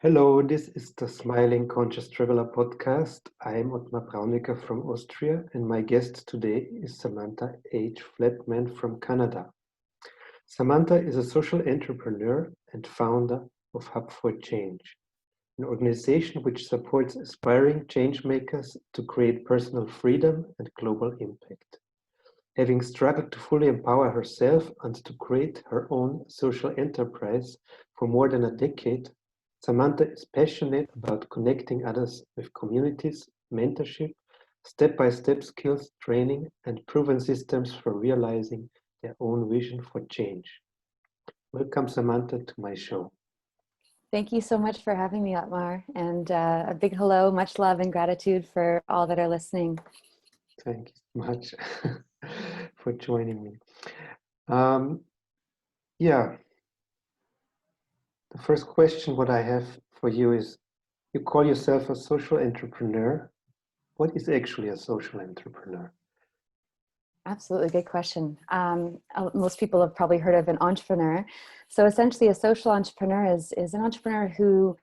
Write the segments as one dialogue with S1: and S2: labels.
S1: Hello, this is the Smiling Conscious Traveler podcast. I'm Ottmar Braunicker from Austria, and my guest today is Samantha H. Flatman from Canada. Samantha is a social entrepreneur and founder of Hub for Change, an organization which supports aspiring changemakers to create personal freedom and global impact. Having struggled to fully empower herself and to create her own social enterprise for more than a decade, Samantha is passionate about connecting others with communities, mentorship, step-by-step skills training, and proven systems for realizing their own vision for change. Welcome, Samantha, to my show.
S2: Thank you so much for having me, Otmar, and a big hello, much love and gratitude for all that are listening.
S1: Thank you so much for joining me. The first question what I have for you is, you call yourself a social entrepreneur. What is actually a social entrepreneur?
S2: Absolutely, good question. Most people have probably heard of an entrepreneur. So essentially a social entrepreneur is an entrepreneur who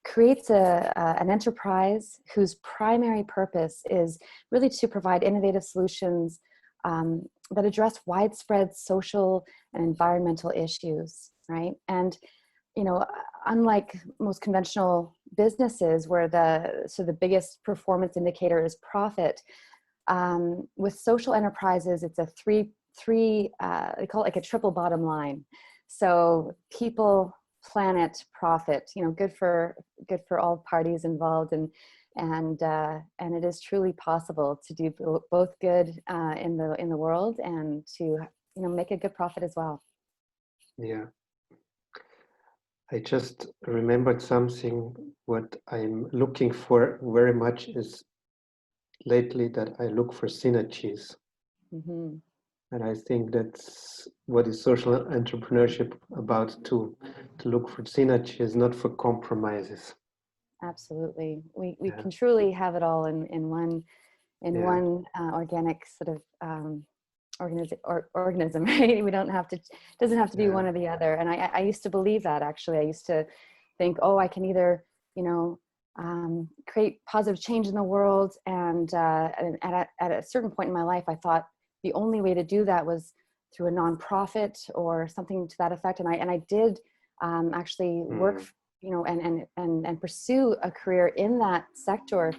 S2: creates an enterprise whose primary purpose is really to provide innovative solutions that address widespread social and environmental issues, right? And you know, unlike most conventional businesses where the biggest performance indicator is profit, with social enterprises, it's a three they call it like a triple bottom line. So people, planet, profit, you know, good for all parties involved, and it is truly possible to do both good in the world and to, you know, make a good profit as well.
S1: Yeah. I just remembered something. What I'm looking for very much is lately that I look for synergies. Mm-hmm. And I think that's what is social entrepreneurship about, to look for synergies, not for compromises.
S2: Absolutely. We can truly have it all in one organic sort of organism, right? We don't have to, doesn't have to be one or the other. And I used to believe that, actually. I used to think, oh, I can either, you know, create positive change in the world. And at a certain point in my life, I thought the only way to do that was through a nonprofit or something to that effect. And I did actually work, you know, and pursue a career in that sector.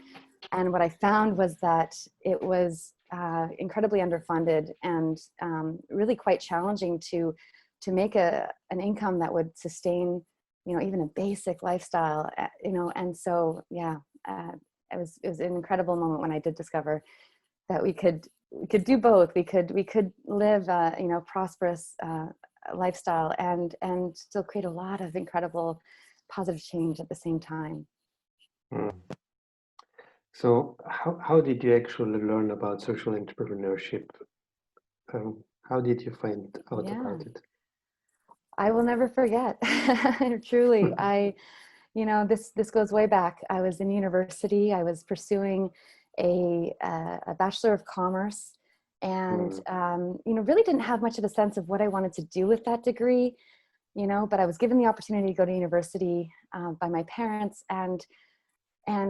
S2: And what I found was that it was incredibly underfunded and really quite challenging to make an income that would sustain, you know, even a basic lifestyle, you know. And so, it was an incredible moment when I did discover that we could do both. We could live you know, prosperous lifestyle and still create a lot of incredible positive change at the same time.
S1: So how did you actually learn about social entrepreneurship? How did you find out about it?
S2: I will never forget. Truly, you know, this goes way back. I was in university. I was pursuing a Bachelor of Commerce, and you know, really didn't have much of a sense of what I wanted to do with that degree, you know. But I was given the opportunity to go to university by my parents, and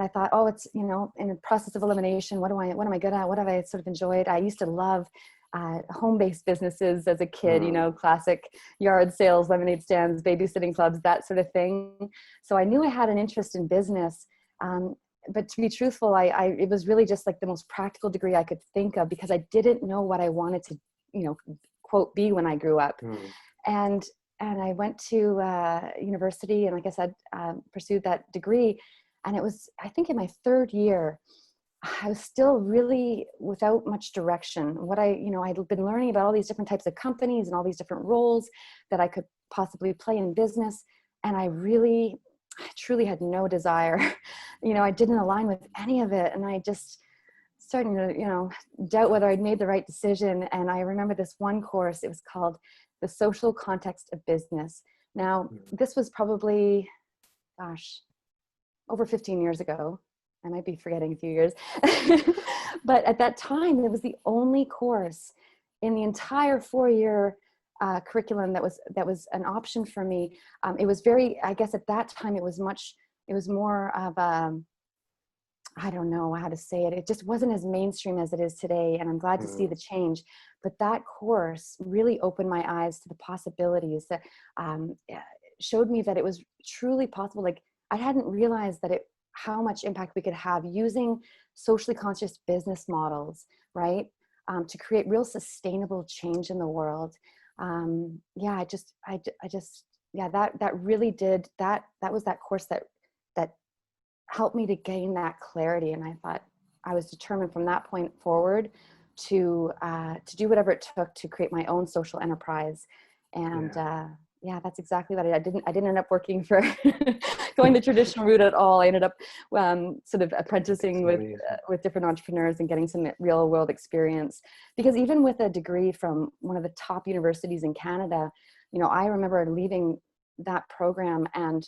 S2: I thought, oh, it's, you know, in the process of elimination, what am I good at? What have I sort of enjoyed? I used to love home-based businesses as a kid, you know, classic yard sales, lemonade stands, babysitting clubs, that sort of thing. So I knew I had an interest in business. But to be truthful, it was really just like the most practical degree I could think of, because I didn't know what I wanted to, you know, quote, be when I grew up. And I went to university, and like I said, pursued that degree. And it was, I think in my third year, I was still really without much direction. I'd been learning about all these different types of companies and all these different roles that I could possibly play in business. And I truly had no desire. You know, I didn't align with any of it. And I just starting to, you know, doubt whether I'd made the right decision. And I remember this one course, it was called The Social Context of Business. Now, this was probably, over 15 years ago. I might be forgetting a few years. But at that time, it was the only course in the entire 4-year curriculum that was an option for me. It was very, I guess at that time, it was much it was more of a, I don't know how to say it. It just wasn't as mainstream as it is today. And I'm glad to see the change. But that course really opened my eyes to the possibilities that showed me that it was truly possible. Like, I hadn't realized that how much impact we could have using socially conscious business models, right? To create real sustainable change in the world. Yeah, that really did, that was that course that helped me to gain that clarity. And I thought, I was determined from that point forward to do whatever it took to create my own social enterprise. And yeah, that's exactly what I didn't end up working for going the traditional route at all. I ended up sort of apprenticing with different entrepreneurs and getting some real world experience. Because even with a degree from one of the top universities in Canada, you know, I remember leaving that program and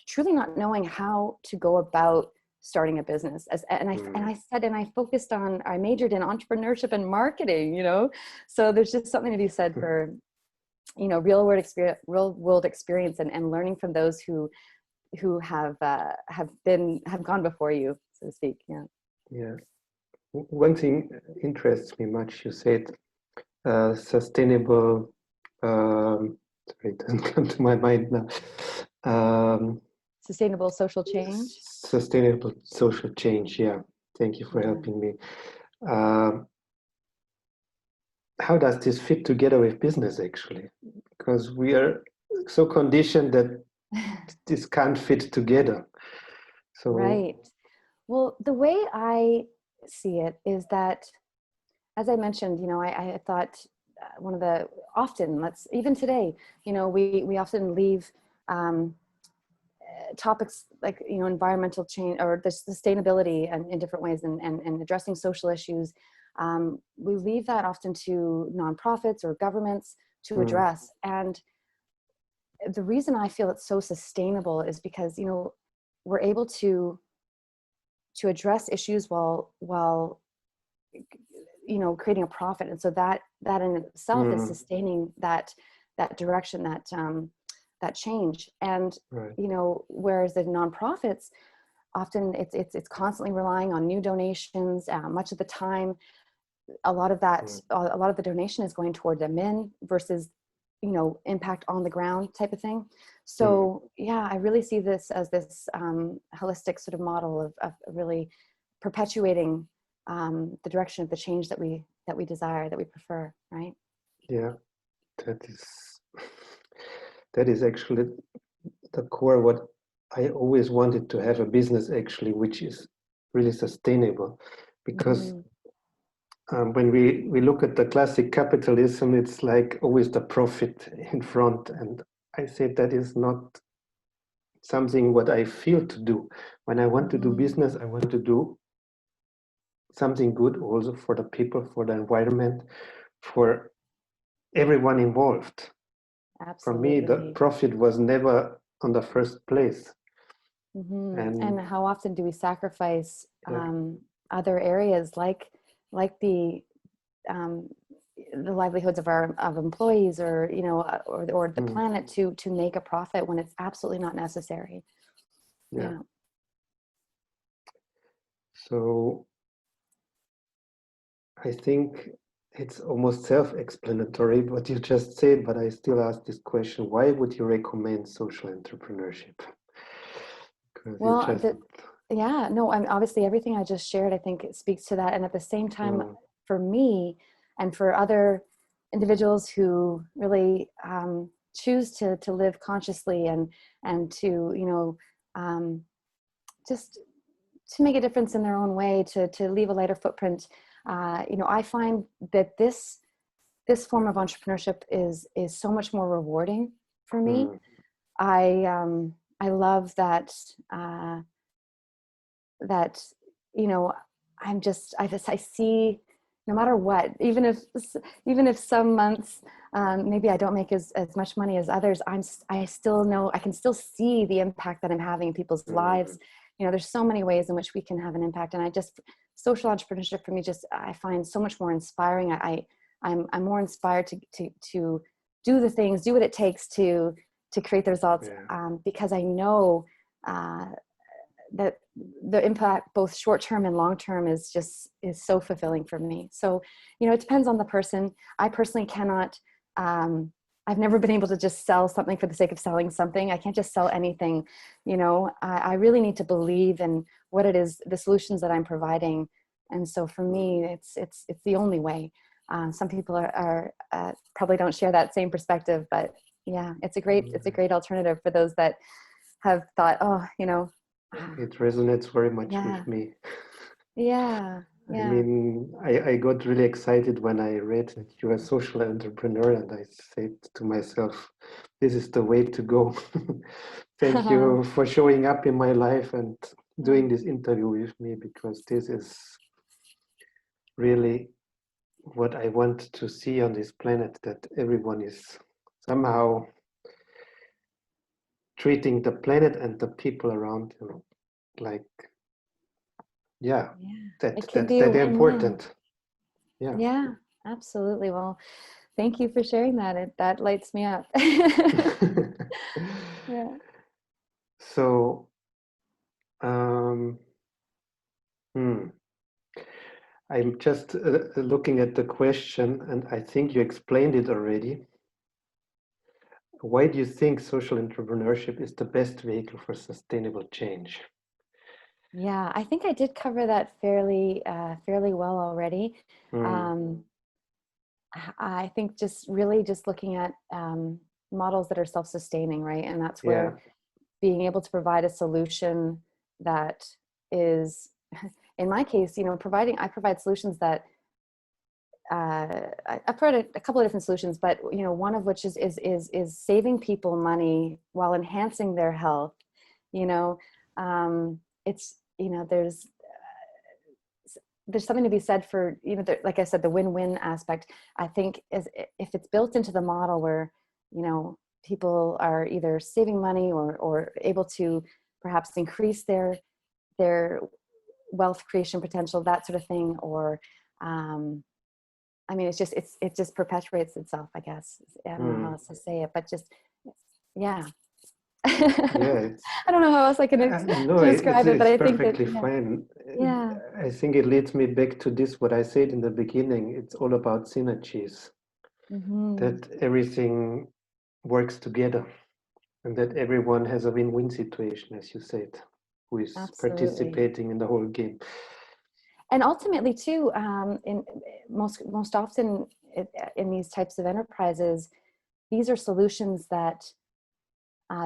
S2: truly not knowing how to go about starting a business. And I focused on, I majored in entrepreneurship and marketing, you know, so there's just something to be said for, you know, real world experience and learning from those who have gone before you, so to speak.
S1: Yeah. One thing interests me much. You said sustainable. Sorry, it doesn't come to my mind now.
S2: Sustainable social change.
S1: Sustainable social change. Yeah. Thank you for helping me. How does this fit together with business, actually? Because we are so conditioned that this can't fit together. So
S2: right. Well, the way I see it is that, as I mentioned, you know, I thought one of the even today, you know, we often leave topics like, you know, environmental change or the sustainability and in different ways and addressing social issues. We leave that often to nonprofits or governments to address. And the reason I feel it's so sustainable is because, you know, we're able to address issues while you know, creating a profit. And so that in itself is sustaining that direction, that change. And you know, whereas the nonprofits, often it's constantly relying on new donations. Much of the time, a lot of the donation is going toward admin versus, you know, impact on the ground type of thing. So yeah, I really see this as this holistic sort of model of really perpetuating the direction of the change that we desire, that we prefer, right?
S1: Yeah, that is actually the core. What I always wanted to have a business, actually, which is really sustainable, because when we look at the classic capitalism, it's like always the profit in front, and I said that is not something what I feel to do. When I want to do business, I want to do something good also for the people, for the environment, for everyone involved.
S2: Absolutely.
S1: For me, the profit was never on the first place.
S2: And how often do we sacrifice other areas like the livelihoods of employees, or, you know, or the planet to make a profit when it's absolutely not necessary. Yeah.
S1: So I think it's almost self-explanatory what you just said, but I still ask this question: why would you recommend social entrepreneurship?
S2: Well, obviously everything I just shared, I think it speaks to that. And at the same time, for me and for other individuals who really choose to live consciously and to, you know, just to make a difference in their own way, to leave a lighter footprint, you know, I find that this form of entrepreneurship is so much more rewarding for me. I love that, you know, I see, no matter what, even if some months, maybe I don't make as much money as others, I still know, I can still see the impact that I'm having in people's lives. You know, there's so many ways in which we can have an impact. And social entrepreneurship for me, I find so much more inspiring. I'm more inspired to do the things, do what it takes to to create the results,
S1: Yeah.
S2: because I know that the impact, both short-term and long-term, is so fulfilling for me. So, it depends on the person. I personally cannot, I've never been able to just sell something for the sake of selling something. I can't just sell anything. I really need to believe in what it is, the solutions that I'm providing. And so for me, it's the only way. Some people are probably don't share that same perspective, but yeah, it's a great alternative for those that have thought,
S1: It resonates very much
S2: yeah,
S1: with me.
S2: yeah,
S1: I
S2: yeah.
S1: mean, I got really excited when I read that you're a social entrepreneur, and I said to myself, this is the way to go. Thank you for showing up in my life and doing this interview with me, because this is really what I want to see on this planet, that everyone is somehow treating the planet and the people around them like, yeah,
S2: Yeah, it
S1: that
S2: can
S1: that's
S2: be a
S1: that
S2: win-win.
S1: important. Yeah.
S2: Yeah, absolutely. Well, thank you for sharing that. That lights me up. Yeah.
S1: So, um, hmm, I'm just looking at the question, and I think you explained it already. Why do you think social entrepreneurship is the best vehicle for sustainable change?
S2: Yeah, I think I did cover that fairly well already.
S1: Hmm.
S2: Um, I think just really just looking at models that are self-sustaining, right? And that's
S1: Yeah.
S2: where being able to provide a solution that is, in my case, I provide solutions that I've provided a couple of different solutions, but one of which is saving people money while enhancing their health. You know, it's there's something to be said for like I said, the win-win aspect. I think is if it's built into the model where people are either saving money or able to perhaps increase their wealth creation potential, that sort of thing, or I mean, it just perpetuates itself, I guess. I don't know how
S1: Hmm.
S2: else to say it, but just, yeah.
S1: Yeah,
S2: I don't know how else I can
S1: no,
S2: describe it, but
S1: it's
S2: I think that,
S1: perfectly fine.
S2: yeah.
S1: I think it leads me back to this, what I said in the beginning. It's all about synergies,
S2: Hmm.
S1: that everything works together, and that everyone has a win-win situation, as you said, who is
S2: Absolutely.
S1: participating in the whole game.
S2: And ultimately too, in most often in these types of enterprises, these are solutions that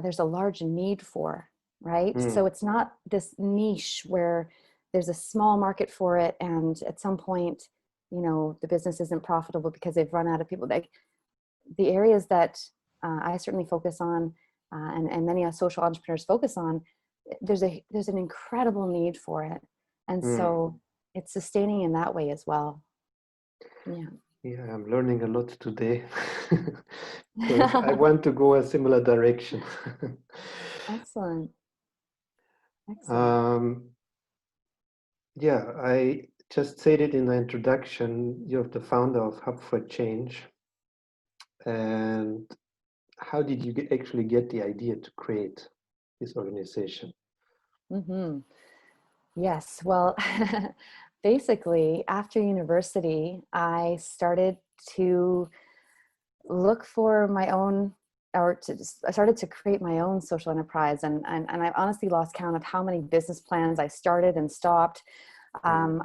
S2: there's a large need for, right? So
S1: Mm,
S2: it's not this niche where there's a small market for it, and at some point, the business isn't profitable because they've run out of people. Like the areas that I certainly focus on, and many social entrepreneurs focus on, there's an incredible need for it, and
S1: mm.
S2: so it's sustaining in that way as well. Yeah.
S1: Yeah, I'm learning a lot today because I want to go a similar direction.
S2: Excellent. Excellent.
S1: um, yeah, I just said it in the introduction. You're the founder of Hub for Change. And how did you actually get the idea to create this organization?
S2: Hmm. Yes. Well, basically, after university, I started to look for my own, I started to create my own social enterprise, and I've honestly lost count of how many business plans I started and stopped.
S1: Mm,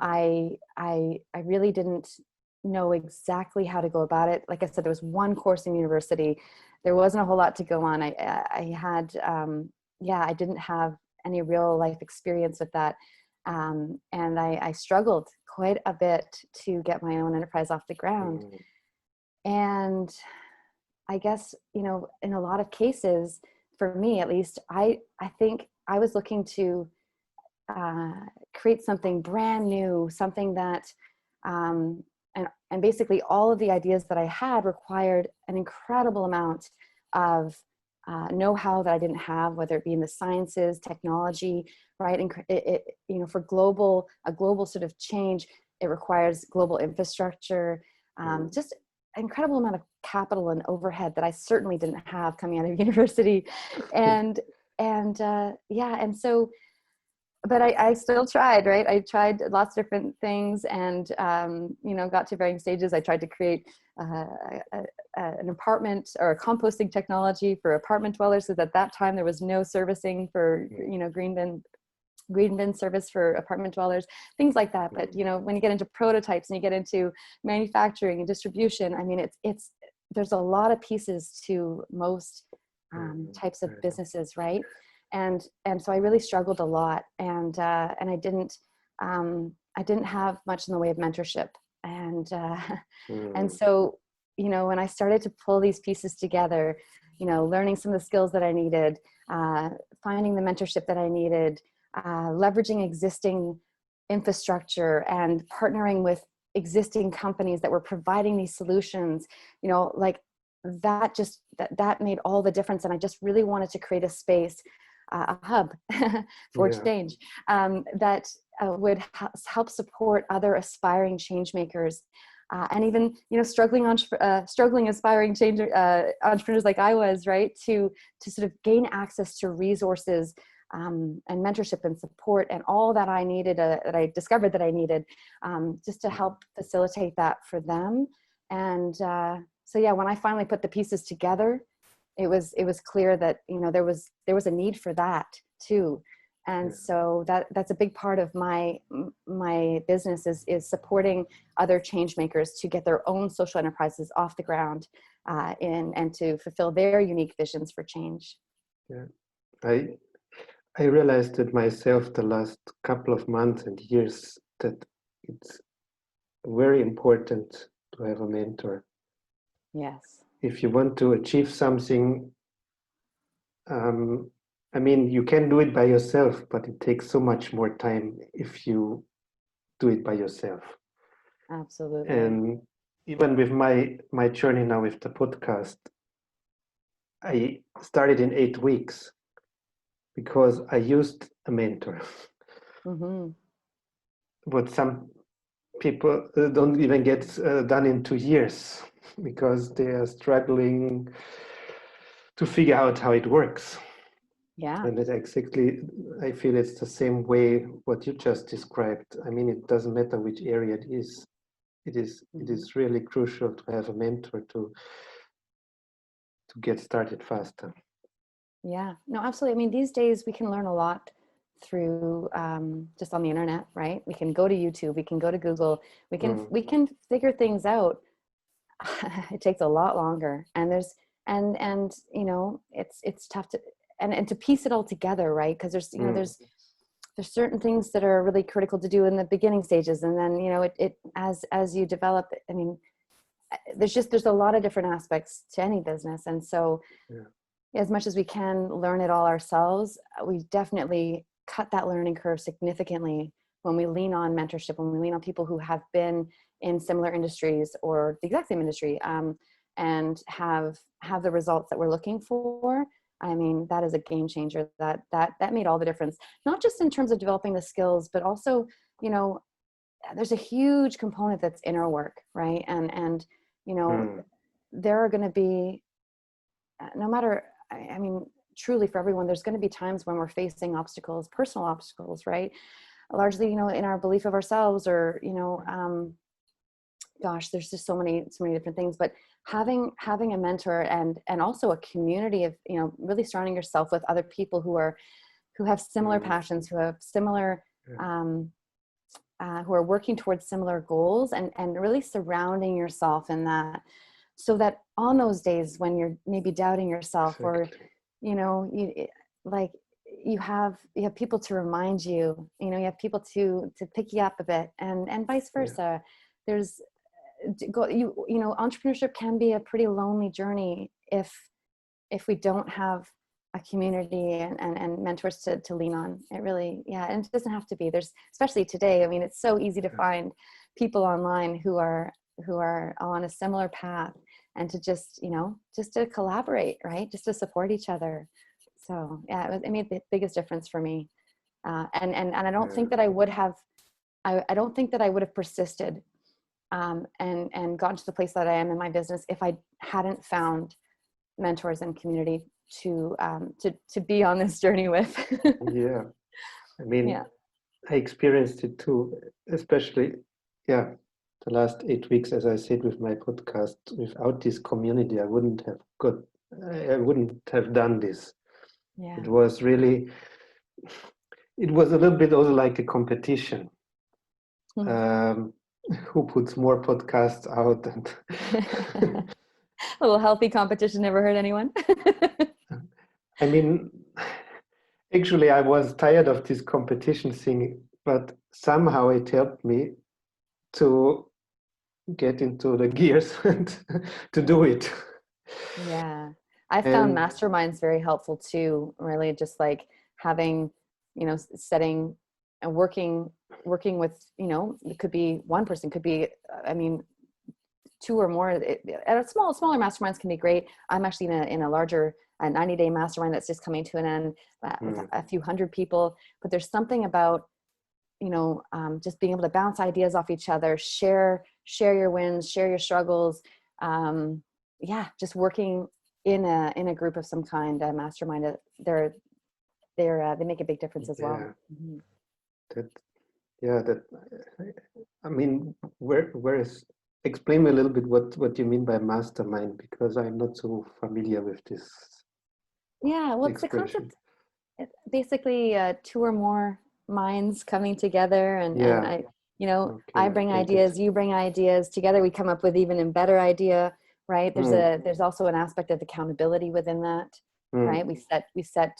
S2: I really didn't know exactly how to go about it. Like I said, there was one course in university. There wasn't a whole lot to go on. I had, yeah, I didn't have any real life experience with that. And I struggled quite a bit to get my own enterprise off the ground.
S1: mm,
S2: And I guess, in a lot of cases, for me at least, I think I was looking to uh, create something brand new, something that, and basically all of the ideas that I had required an incredible amount of know-how that I didn't have, whether it be in the sciences, technology, right? And for a global sort of change, it requires global infrastructure,
S1: mm,
S2: just incredible amount of capital and overhead that I certainly didn't have coming out of university. And so, but I still tried, right? I tried lots of different things, and got to varying stages. I tried to create an apartment or a composting technology for apartment dwellers, because at that time there was no servicing for green bin service for apartment dwellers, things like that. But when you get into prototypes and you get into manufacturing and distribution, I mean, it's there's a lot of pieces to most types of businesses, right? And so I really struggled a lot, and I didn't have much in the way of mentorship, and so when I started to pull these pieces together, learning some of the skills that I needed, finding the mentorship that I needed, leveraging existing infrastructure and partnering with existing companies that were providing these solutions, like that that made all the difference. And I just really wanted to create a space, a hub for change, that would help support other aspiring change makers, and even struggling aspiring change entrepreneurs like I was, right, to sort of gain access to resources, and mentorship and support and all that I needed, that I discovered that I needed, just to help facilitate that for them. And so yeah, when I finally put the pieces together, it was clear that there was a need for that too. And so that's a big part of my business is supporting other change makers to get their own social enterprises off the ground, and to fulfill their unique visions for change.
S1: Yeah, I realized it myself the last couple of months and years that it's very important to have a mentor.
S2: Yes.
S1: If you want to achieve something, I mean, you can do it by yourself, but it takes so much more time if you do it by yourself.
S2: Absolutely.
S1: And even with my journey now with the podcast, I started in 8 weeks because I used a mentor.
S2: Mm-hmm.
S1: But some people don't even get done in 2 years because they are struggling to figure out how it works.
S2: Yeah.
S1: And exactly, I feel it's the same way what you just described. I mean, it doesn't matter which area it is. It is really crucial to have a mentor to get started faster.
S2: Yeah, no, absolutely. I mean, these days we can learn a lot through just on the internet, right? We can go to YouTube, we can go to Google, we can figure things out. It takes a lot longer, and it's tough to and to piece it all together, right? Because there's certain things that are really critical to do in the beginning stages, and then it as you develop. I mean, there's a lot of different aspects to any business, and so as much as we can learn it all ourselves, we definitely cut that learning curve significantly when we lean on mentorship, when we lean on people who have been in similar industries or the exact same industry, and have the results that we're looking for. I mean, that is a game changer. That made all the difference, not just in terms of developing the skills, but also, there's a huge component that's inner work, right? And there are going to be, no matter, I mean, truly for everyone, there's going to be times when we're facing obstacles, personal obstacles, right? Largely, in our belief of ourselves, or, gosh, there's just so many different things. But having a mentor and also a community of, really surrounding yourself with other people who have similar passions, who have similar, who are working towards similar goals, and really surrounding yourself in that, so that on those days when you're maybe doubting yourself, or you have people to remind you, you have people to pick you up a bit, and vice versa. There's entrepreneurship can be a pretty lonely journey if we don't have a community and mentors to lean on. It really, and it doesn't have to be. There's, especially today, I mean, it's so easy to find people online who are on a similar path, and to just to collaborate, right? Just to support each other. So it made the biggest difference for me. And I don't think that I would have persisted and gotten to the place that I am in my business if I hadn't found mentors and community to be on this journey with.
S1: Yeah, I mean,
S2: Yeah.
S1: I experienced it too, especially, yeah, the last 8 weeks, as I said with my podcast. Without this community, I wouldn't have done this.
S2: Yeah.
S1: It was really, it was a little bit also like a competition. Who puts more podcasts out? And
S2: A little healthy competition never hurt anyone.
S1: I mean, actually, I was tired of this competition thing, but somehow it helped me to get into the gears and to do it.
S2: Yeah. I found
S1: And
S2: masterminds very helpful too, really just like having, setting and working with, it could be one person, could be, I mean, two or more. At a smaller masterminds can be great. I'm actually in a larger 90-day mastermind that's just coming to an end with a few hundred people. But there's something about, just being able to bounce ideas off each other, share your wins, share your struggles. Just working in a group of some kind, a mastermind. They make a big difference as well. Mm-hmm.
S1: that I mean, where is, explain me a little bit what you mean by mastermind, because I'm not so familiar with this.
S2: Yeah, well, it's the
S1: expression.
S2: concept. Basically, two or more minds coming together, and I, I bring ideas, you bring ideas. Together, we come up with even a better idea, right? There's also an aspect of accountability within that, right? We set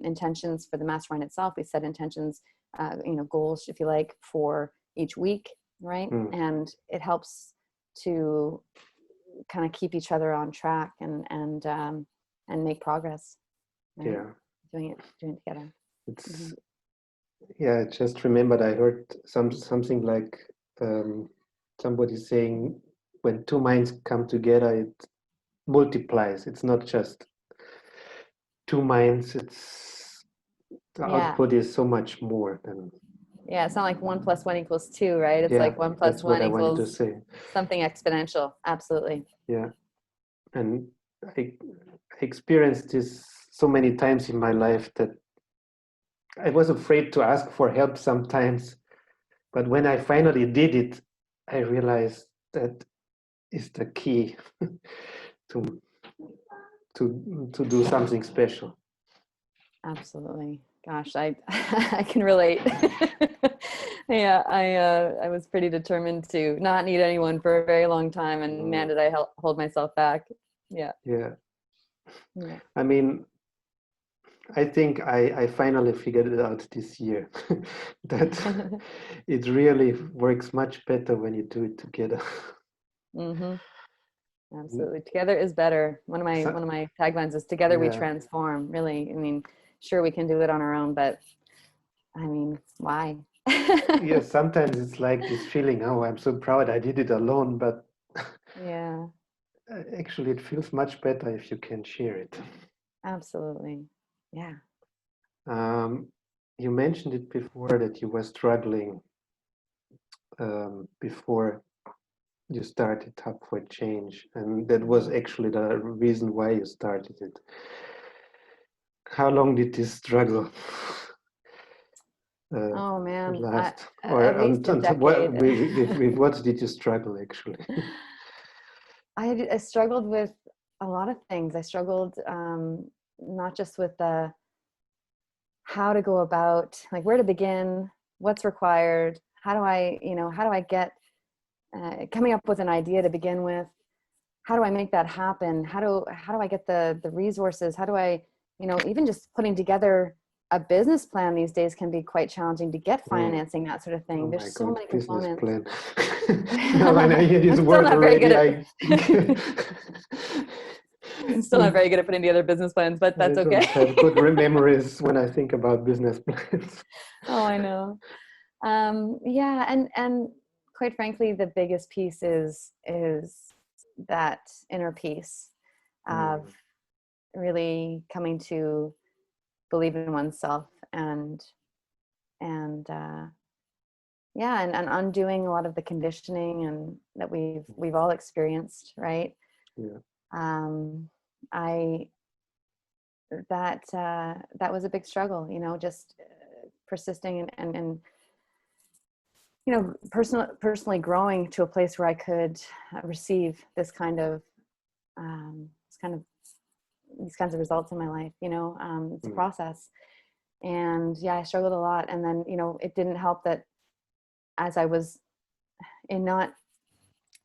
S2: intentions for the mastermind itself. We set intentions, goals, if you like, for each week, right? And it helps to kind of keep each other on track and make progress. Right?
S1: Yeah,
S2: doing it together.
S1: it's yeah, I just remembered I heard something like somebody saying when two minds come together, it multiplies. It's not just two minds, it's the output is so much more than.
S2: Yeah, it's not like 1 + 1 = 2, right? It's like 1 +
S1: That's what
S2: 1
S1: I wanted to
S2: equals
S1: say.
S2: something exponential. Absolutely.
S1: Yeah, and I experienced this so many times in my life that I was afraid to ask for help sometimes, but when I finally did it, I realized that is the key to do something special.
S2: Absolutely. Gosh, I I can relate. Yeah, I was pretty determined to not need anyone for a very long time, and man, did I hold myself back. Yeah.
S1: Yeah.
S2: Yeah.
S1: I mean, I think I finally figured it out this year that it really works much better when you do it together.
S2: Mm-hmm. Absolutely. Together is better. One of my taglines is together we transform. Really. I mean, sure we can do it on our own, but I mean, why?
S1: Yeah, sometimes it's like this feeling, oh, I'm so proud I did it alone, but
S2: yeah.
S1: Actually it feels much better if you can share it.
S2: Absolutely. Yeah.
S1: You mentioned it before that you were struggling before you started Hub for Change, and that was actually the reason why you started it. How long did this struggle
S2: oh man,
S1: last?
S2: at least a decade.
S1: With what did you struggle actually?
S2: I struggled with a lot of things. I struggled not just with the how to go about, like where to begin, what's required, how do I get coming up with an idea to begin with, how do I make that happen, how do I get the resources, how do I, even just putting together a business plan these days can be quite challenging to get financing, that sort of thing. There's so many components.
S1: Plan. Now when I hear this word already,
S2: I'm still not very good at putting together business plans, but that's okay.
S1: I don't have good memories when I think about business plans.
S2: Oh, I know. Yeah, and quite frankly, the biggest piece is that inner peace of really coming to believe in oneself and yeah, and undoing a lot of the conditioning and that we've all experienced, right?
S1: Yeah.
S2: I that was a big struggle, just persisting and personally growing to a place where I could receive this kind of these kinds of results in my life. It's a process, and yeah, I struggled a lot. And then it didn't help that as I was in not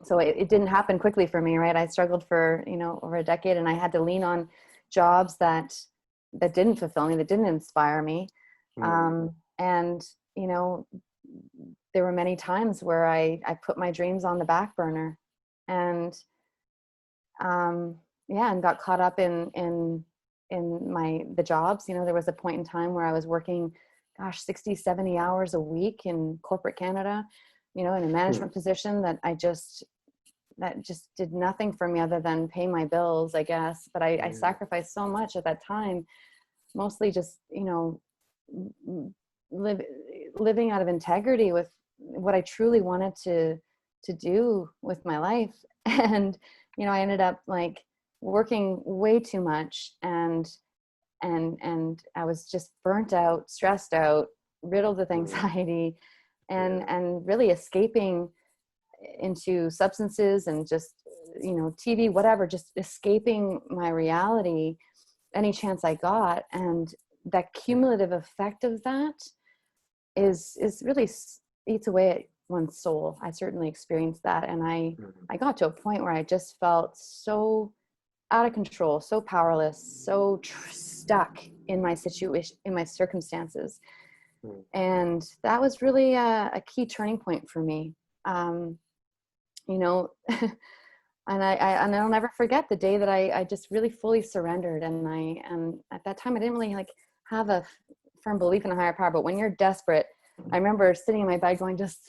S2: so it didn't happen quickly for me, right? I struggled for over a decade, and I had to lean on jobs that didn't fulfill me, that didn't inspire me. And there were many times where I put my dreams on the back burner, and and got caught up in the jobs. There was a point in time where I was working 60, 70 hours a week in corporate Canada, in a management position that just did nothing for me other than pay my bills, I guess. But I sacrificed so much at that time, mostly just living out of integrity with what I truly wanted to do with my life. And I ended up like working way too much, and I was just burnt out, stressed out, riddled with anxiety, and really escaping into substances and just TV, whatever, just escaping my reality any chance I got. And that cumulative effect of that is really eats away at one's soul. I certainly experienced that, and I got to a point where I just felt so out of control, so powerless, so stuck in my situation, in my circumstances. And that was really a key turning point for me. And I'll never forget the day that I just really fully surrendered. And at that time I didn't really like have a firm belief in a higher power, but when you're desperate, I remember sitting in my bed going, just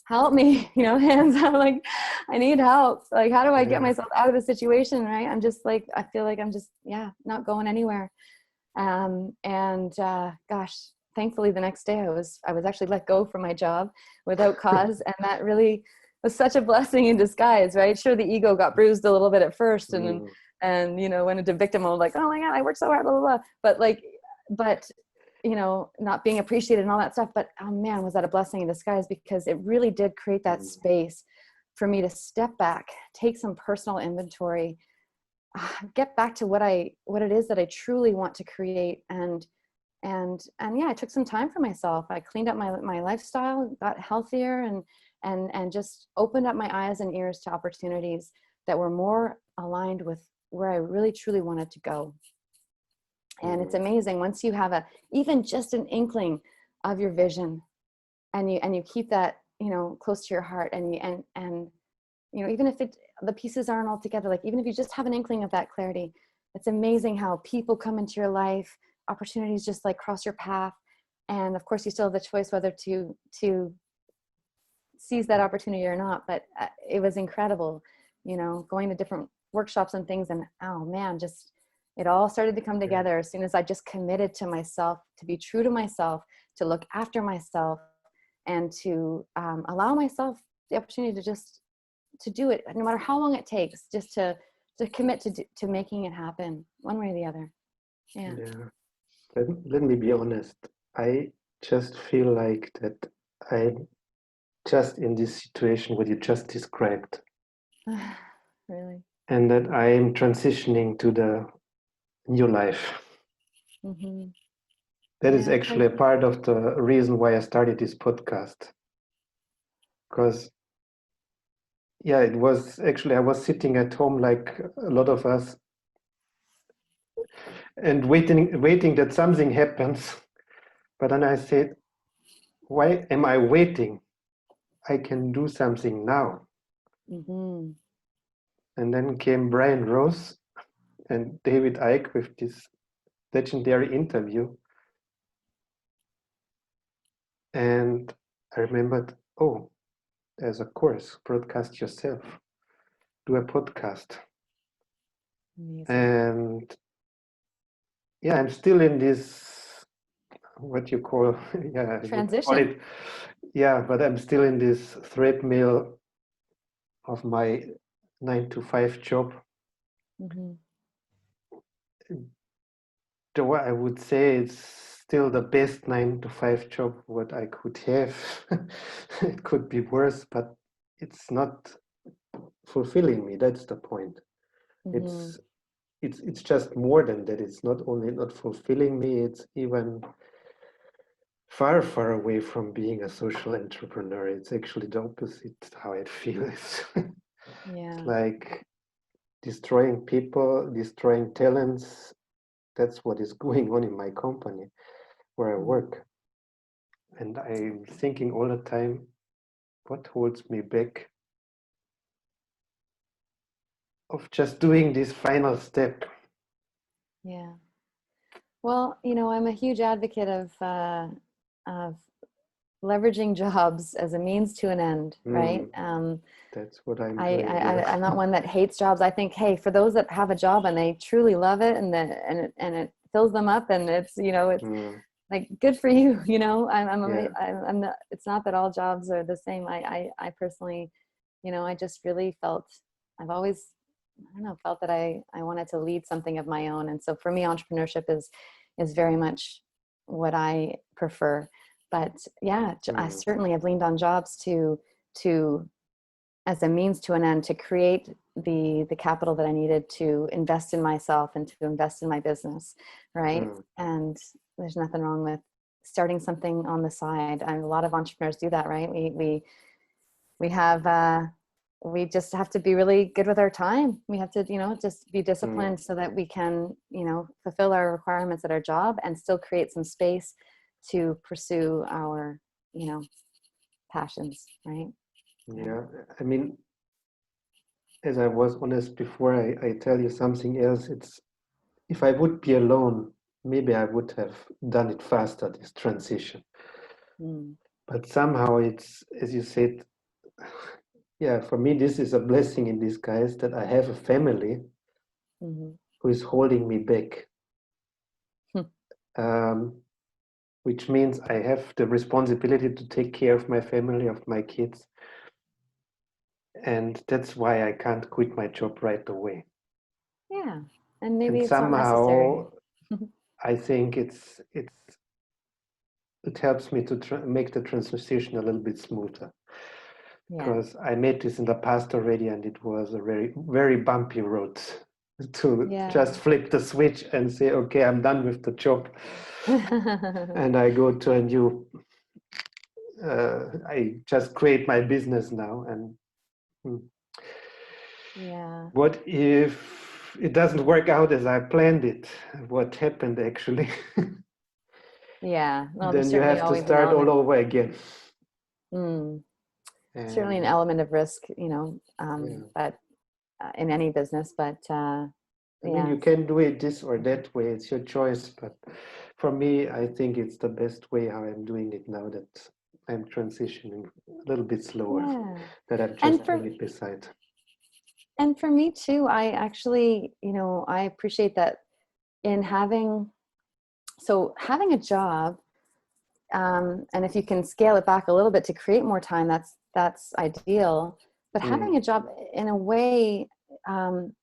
S2: help me, hands up, like I need help. Like, how do I get myself out of the situation? Right. I'm just like, I feel like I'm just, not going anywhere. Gosh, thankfully the next day I was actually let go from my job without cause. And that really was such a blessing in disguise, right? Sure, the ego got bruised a little bit at first, and went into victim mode, like, oh my God, I worked so hard, blah, blah, blah. But not being appreciated and all that stuff. But oh man, was that a blessing in disguise, because it really did create that space for me to step back, take some personal inventory, get back to what it is that I truly want to create. And I took some time for myself. I cleaned up my lifestyle, got healthier, and just opened up my eyes and ears to opportunities that were more aligned with where I really truly wanted to go. And it's amazing once you have even just an inkling of your vision, and you keep that close to your heart, and even if the pieces aren't all together, like even if you just have an inkling of that clarity, it's amazing how people come into your life, opportunities just like cross your path. And of course you still have the choice whether to seize that opportunity or not. But it was incredible, going to different workshops and things, and oh man, just it all started to come together as soon as I just committed to myself, to be true to myself, to look after myself, and to allow myself the opportunity to do it, no matter how long it takes, just to commit to making it happen one way or the other.
S1: Let me be honest. I just feel like that I'm just in this situation what you just described.
S2: Really?
S1: And that I'm transitioning to the new life. That is actually a part of the reason why I started this podcast. Because it was actually, I was sitting at home like a lot of us, and waiting that something happens. But then I said, why am I waiting? I can do something now. And then came Brian Rose and David Icke with this legendary interview. And I remembered, oh, there's a course, broadcast yourself, do a podcast. Amazing. And I'm still in this what you call, yeah, I would call
S2: Transition.
S1: it, yeah, but I'm still in this treadmill of my 9 to 5 job.
S2: Mm-hmm.
S1: Though I would say it's still the best 9 to 5 job what I could have. It could be worse, but it's not fulfilling me. That's the point.
S2: Mm-hmm.
S1: It's it's just more than that. It's not only not fulfilling me, it's even far, far away from being a social entrepreneur. It's actually the opposite how I feel. It's
S2: Yeah.
S1: like destroying people, destroying talents. That's what is going on in my company where I
S2: Mm.
S1: work. And I'm thinking all the time, what holds me back of just doing this final step?
S2: Yeah. Well, you know, I'm a huge advocate of leveraging jobs as a means to an end, right?
S1: Mm, that's what I'm doing. Yeah.
S2: I'm not one that hates jobs. I think, hey, for those that have a job and they truly love it and it fills them up and it's, you know, it's
S1: Mm,
S2: like good for you. You know,
S1: yeah.
S2: I'm not, it's not that all jobs are the same. I personally, you know, I just really felt, I've always, I don't know, felt that I wanted to lead something of my own. And so for me, entrepreneurship is very much what I prefer. But yeah, I
S1: Mm,
S2: certainly have leaned on jobs to as a means to an end to create the capital that I needed to invest in myself and to invest in my business, right?
S1: mm,
S2: And there's nothing wrong with starting something on the side. And a lot of entrepreneurs do that, right? We have we just have to be really good with our time. We have to, you know, just be
S1: mm.
S2: disciplined so that we can, you know, fulfill our requirements at our job and still create some space to pursue our, you know, passions, right?
S1: Yeah. I mean, as I was honest before, I tell you something else. It's if I would be alone, maybe I would have done it faster, this transition.
S2: Mm.
S1: But somehow it's, as you said, yeah, for me, this is a blessing in disguise that I have a family
S2: Mm-hmm.
S1: who is holding me back. Um, which means I have the responsibility to take care of my family, of my kids. And that's why I can't quit my job right away.
S2: Yeah, and
S1: And
S2: maybe it's not necessary.
S1: somehow I think it helps me to make the transition a little bit smoother.
S2: Yeah.
S1: Because I made this in the past already, and it was a very, very bumpy road to
S2: Yeah.
S1: just flip the switch and say, okay, I'm done with the job. And I go to a new, I just create my business now. And
S2: Yeah.
S1: what if it doesn't work out as I planned it? What happened actually?
S2: Yeah. Well, there's
S1: Then you
S2: certainly
S1: have to
S2: always an
S1: start all
S2: element.
S1: over again.
S2: Mm, certainly an
S1: And
S2: element of risk, you know,
S1: yeah,
S2: but in any business, but
S1: I mean,
S2: yeah.
S1: you can do it this or that way, it's your choice. But for me, I think it's the best way how I'm doing it now that I'm transitioning a little bit slower,
S2: Yeah.
S1: that I'm
S2: And
S1: just
S2: for
S1: doing it beside.
S2: and for me too, I actually, you know, I appreciate that in having having a job, and if you can scale it back a little bit to create more time, that's ideal. But having
S1: Mm,
S2: a job in a way um,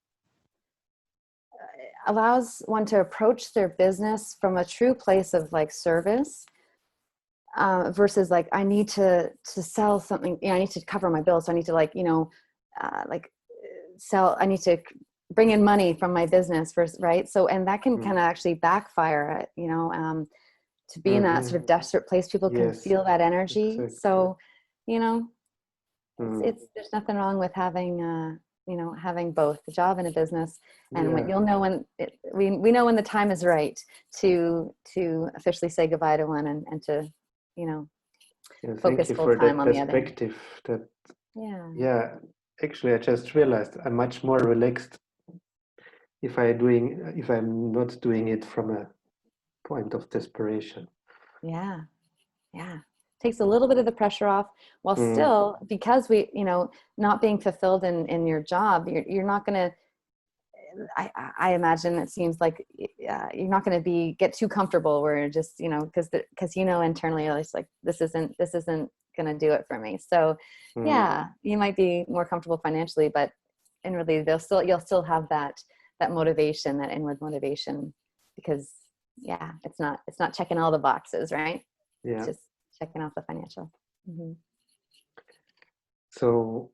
S2: allows one to approach their business from a true place of like service, versus like I need to sell something. You know, I need to cover my bills. So I need to like, you know, like sell. I need to bring in money from my business first, right? So and that can kind
S1: mm,
S2: of actually backfire. You know, to be in that
S1: mm-hmm.
S2: sort of desperate place, people can
S1: Yes,
S2: feel that energy.
S1: exactly.
S2: So, you know,
S1: Mm,
S2: it's there's nothing wrong with having you know, having both a job and a business. And when
S1: yeah,
S2: you'll know when we know when the time is right to officially say goodbye to one and to, you know,
S1: yeah. Thank
S2: focus
S1: you
S2: full
S1: for
S2: time
S1: that
S2: on the other.
S1: perspective. That
S2: Yeah.
S1: yeah, actually, I just realized I'm much more relaxed if I'm not doing it from a point of desperation.
S2: Yeah. Yeah. Takes a little bit of the pressure off while
S1: Mm,
S2: still, because we, you know, not being fulfilled in your job, you're not going to, I imagine it seems like you're not going to get too comfortable where you're just, because internally it's like this isn't going to do it for me. So yeah, you might be more comfortable financially, but inwardly you'll still have that motivation, that inward motivation, because yeah, it's not checking all the boxes, right?
S1: Yeah.
S2: It's just checking off the financial. Mm-hmm.
S1: So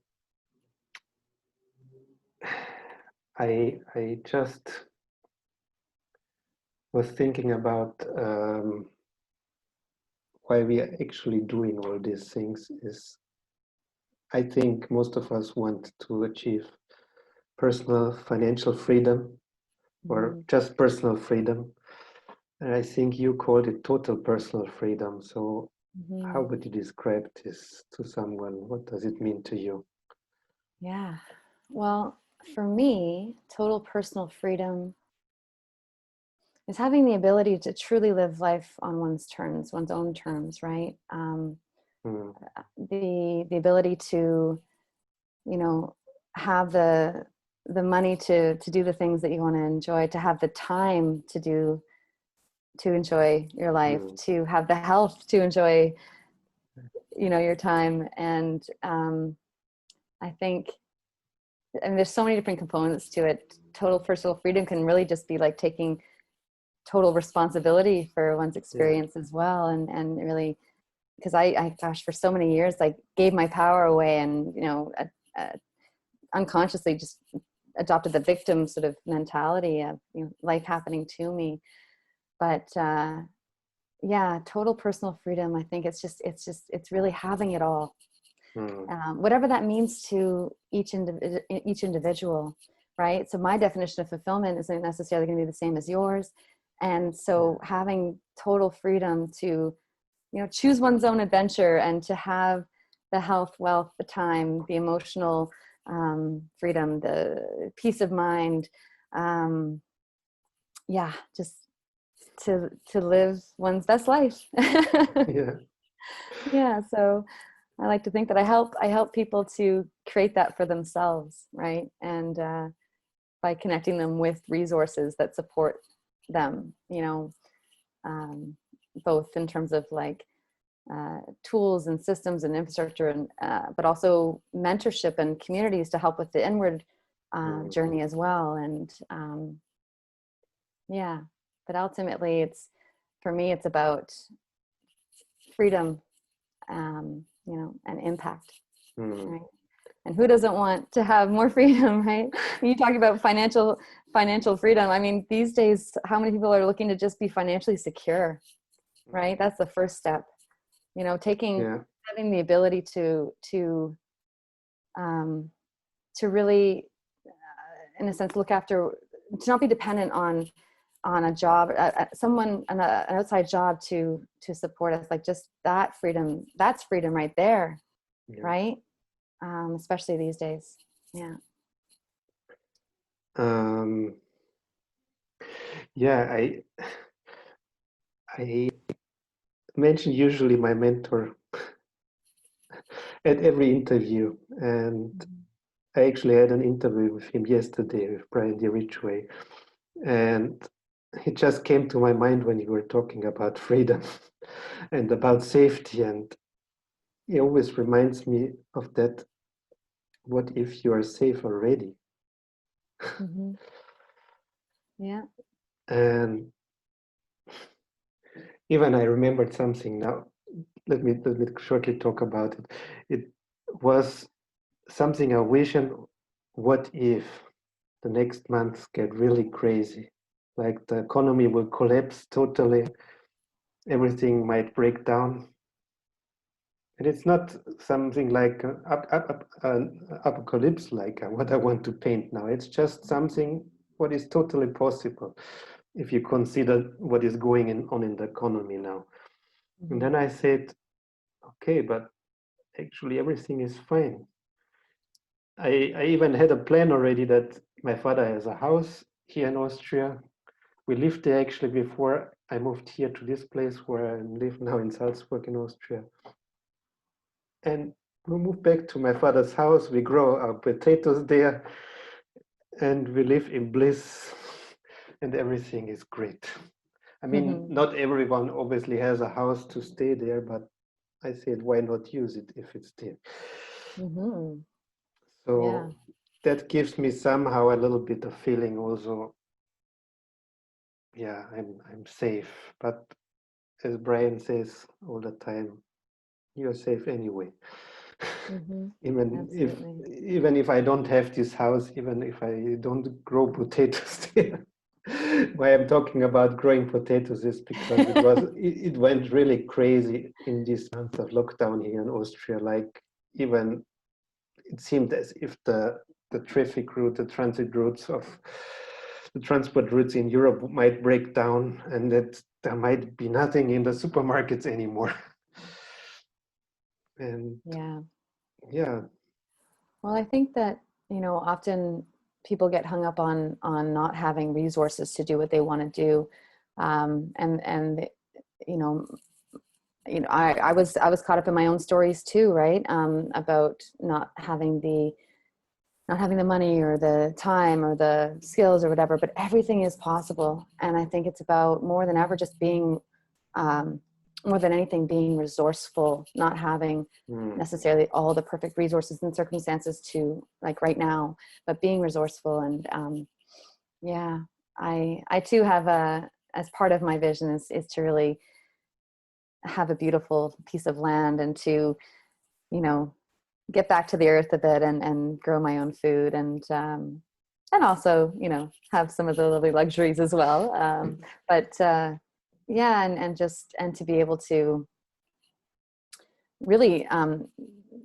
S1: I just was thinking about why we are actually doing all these things. Is I think most of us want to achieve personal financial freedom, or just personal freedom. And I think you called it total personal freedom. So how would you describe this to someone? What does it mean to you?
S2: Yeah. Well, for me, total personal freedom is having the ability to truly live life on one's terms, one's own terms, right? The ability to, have the money to do the things that you want to enjoy, to have the time to enjoy your life, to have the health to enjoy, your time. And I think, there's so many different components to it. Total personal freedom can really just be like taking total responsibility for one's experience as well. And really, because I gosh, for so many years, I gave my power away, and, unconsciously just adopted the victim sort of mentality of, life happening to me. But yeah, total personal freedom. I think it's really having it all. Whatever that means to each individual, right? So my definition of fulfillment isn't necessarily going to be the same as yours. And so having total freedom to, choose one's own adventure, and to have the health, wealth, the time, the emotional freedom, the peace of mind. Just to live one's best life. Yeah. So I like to think that I help people to create that for themselves, right? And by connecting them with resources that support them, both in terms of like tools and systems and infrastructure, and but also mentorship and communities to help with the inward journey as well. And but ultimately, for me, it's about freedom, and impact, right? And who doesn't want to have more freedom, right? When you talk about financial freedom, I mean, these days, how many people are looking to just be financially secure, right? That's the first step. Having the ability to really, in a sense, look after, to not be dependent on a job, someone, an outside job to support us. Like, just that freedom, that's freedom right there, right? Especially these days.
S1: I mention usually my mentor at every interview, and I actually had an interview with him yesterday, with Brian the Ridgway, and it just came to my mind when you were talking about freedom and about safety, and it always reminds me of that. What if you are safe already?
S2: Yeah.
S1: And even I remembered something now. Let me shortly talk about it. It was something I visioned. What if the next months get really crazy? Like the economy will collapse totally, everything might break down. And it's not something like an apocalypse like what I want to paint now. It's just something what is totally possible if you consider what is going on in the economy now. And then I said, okay, but actually everything is fine. I even had a plan already that my father has a house here in Austria. We lived there actually before I moved here to this place where I live now in Salzburg in Austria. And we moved back to my father's house. We grow our potatoes there. and we live in bliss, and everything is great. I mean,
S2: Mm-hmm.
S1: not everyone obviously has a house to stay there, but I said, why not use it if it's there?
S2: Mm-hmm. Yeah.
S1: So that gives me somehow a little bit of feeling also, yeah, I'm safe. But as Brian says all the time, you're safe anyway.
S2: Mm-hmm.
S1: Even
S2: Absolutely.
S1: even if I don't have this house, even if I don't grow potatoes there. Why I'm talking about growing potatoes is because it went really crazy in this month of lockdown here in Austria. Like even it seemed as if the traffic route, the transit routes of the transport routes in Europe might break down, and that there might be nothing in the supermarkets anymore. And
S2: Yeah.
S1: yeah,
S2: Well, I think that, often people get hung up on not having resources to do what they want to do. And you know, I was caught up in my own stories too, right? About not having the money or the time or the skills or whatever, but everything is possible. And I think it's about more than ever just being, um, more than anything, being resourceful, not having
S1: mm,
S2: necessarily all the perfect resources and circumstances to, like, right now, but being resourceful. And yeah, I too have as part of my vision is to really have a beautiful piece of land and to, you know, get back to the earth a bit and grow my own food and also, have some of the lovely luxuries as well. But yeah, and to be able to really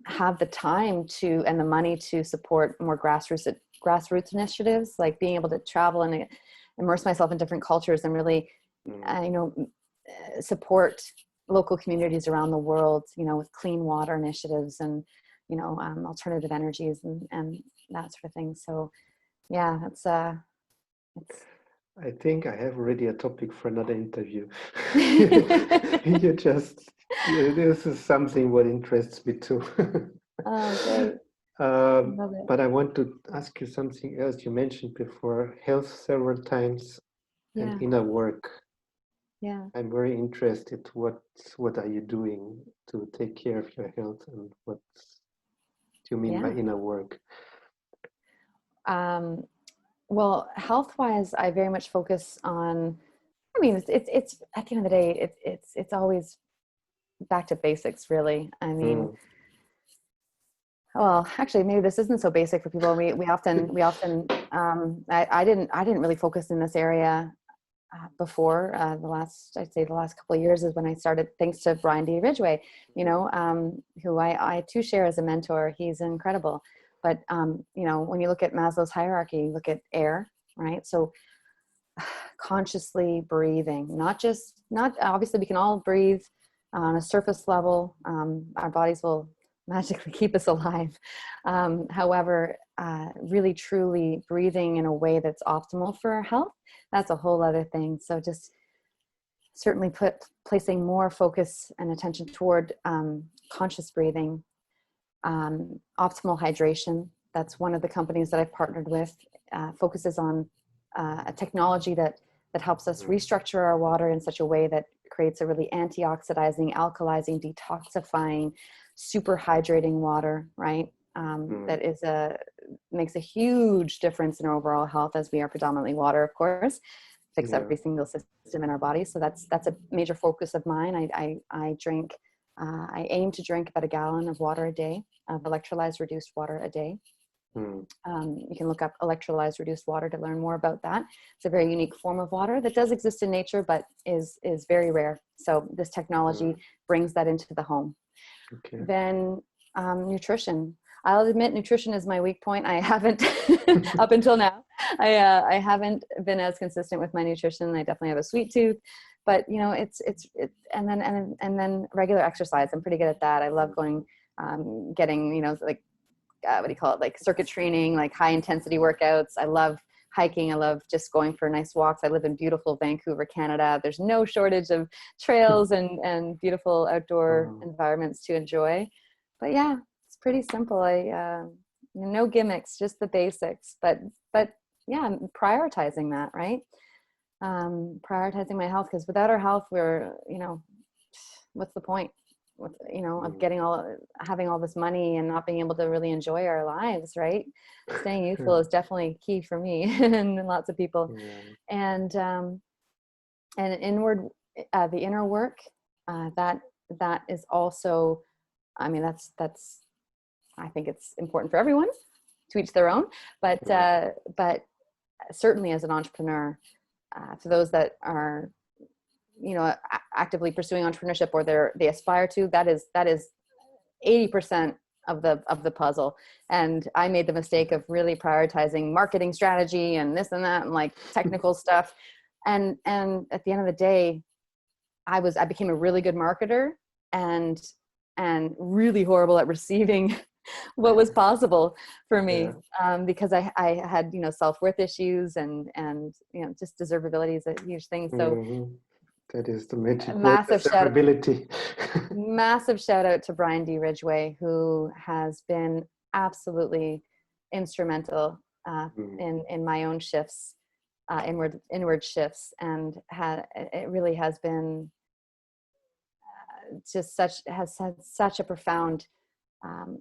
S2: have the time to and the money to support more grassroots initiatives, like being able to travel and immerse myself in different cultures and really,
S1: mm,
S2: support local communities around the world, with clean water initiatives and, alternative energies and that sort of thing. So yeah, it's
S1: I think I have already a topic for another interview.
S2: oh,
S1: You just, this is something what interests me too.
S2: great. I
S1: Um,
S2: love it.
S1: but I want to ask you something else. You mentioned before health several times and
S2: Yeah.
S1: inner work.
S2: Yeah.
S1: I'm very interested. What are you doing to take care of your health, and what do you mean by
S2: Yeah.
S1: inner work?
S2: um well, health wise, I very much focus on, I mean, it's at the end of the day, it's always back to basics, really. I mean,
S1: Mm.
S2: well, actually, maybe this isn't so basic for people. We often I didn't really focus in this area before. I'd say the last couple of years is when I started, thanks to Brian D. Ridgway, who I too share as a mentor. He's incredible. But when you look at Maslow's hierarchy, you look at air, right? So consciously breathing, not obviously we can all breathe on a surface level. Our bodies will magically keep us alive. However, really truly breathing in a way that's optimal for our health, that's a whole other thing. So just certainly placing more focus and attention toward conscious breathing, optimal hydration. That's one of the companies that I've partnered with, focuses on a technology that helps us restructure our water in such a way that creates a really antioxidizing, alkalizing, detoxifying, super hydrating water, right?
S1: Mm.
S2: That makes a huge difference in our overall health, as we are predominantly water, of course, fix
S1: Yeah.
S2: every single system in our body. So that's a major focus of mine. I drink, I aim to drink about a gallon of water a day, of electrolyzed reduced water a day.
S1: Mm.
S2: You can look up electrolyzed reduced water to learn more about that. It's a very unique form of water that does exist in nature, but is very rare. So this
S1: Mm.
S2: technology brings that into the home.
S1: Okay.
S2: Then nutrition. I'll admit nutrition is my weak point. I haven't up until now. I haven't been as consistent with my nutrition. I definitely have a sweet tooth, but it's and then regular exercise. I'm pretty good at that. I love going, getting, like, what do you call it? Like circuit training, like high intensity workouts. I love hiking. I love just going for nice walks. I live in beautiful Vancouver, Canada. There's no shortage of trails and beautiful outdoor
S1: Wow.
S2: environments to enjoy. But yeah, it's pretty simple. No gimmicks, just the basics. But prioritizing that, right? Prioritizing my health, because without our health, we're, what's the point with, of having all this money and not being able to really enjoy our lives, right? Staying youthful is definitely key for me and lots of people. And inward, the inner work, that is also, I mean, that's I think it's important for everyone, to each their own, but certainly as an entrepreneur, for those that are, actively pursuing entrepreneurship, or they aspire to, that is 80% of the puzzle. And I made the mistake of really prioritizing marketing strategy and this and that and like technical stuff. And at the end of the day, I became a really good marketer and really horrible at receiving what was possible for me, because I had, self-worth issues and just deservability is a huge thing. So
S1: that is the magic word,
S2: massive
S1: deservability.
S2: Massive shout out to Brian D. Ridgway, who has been absolutely instrumental in my own shifts, inward shifts, and it really has been has had such a profound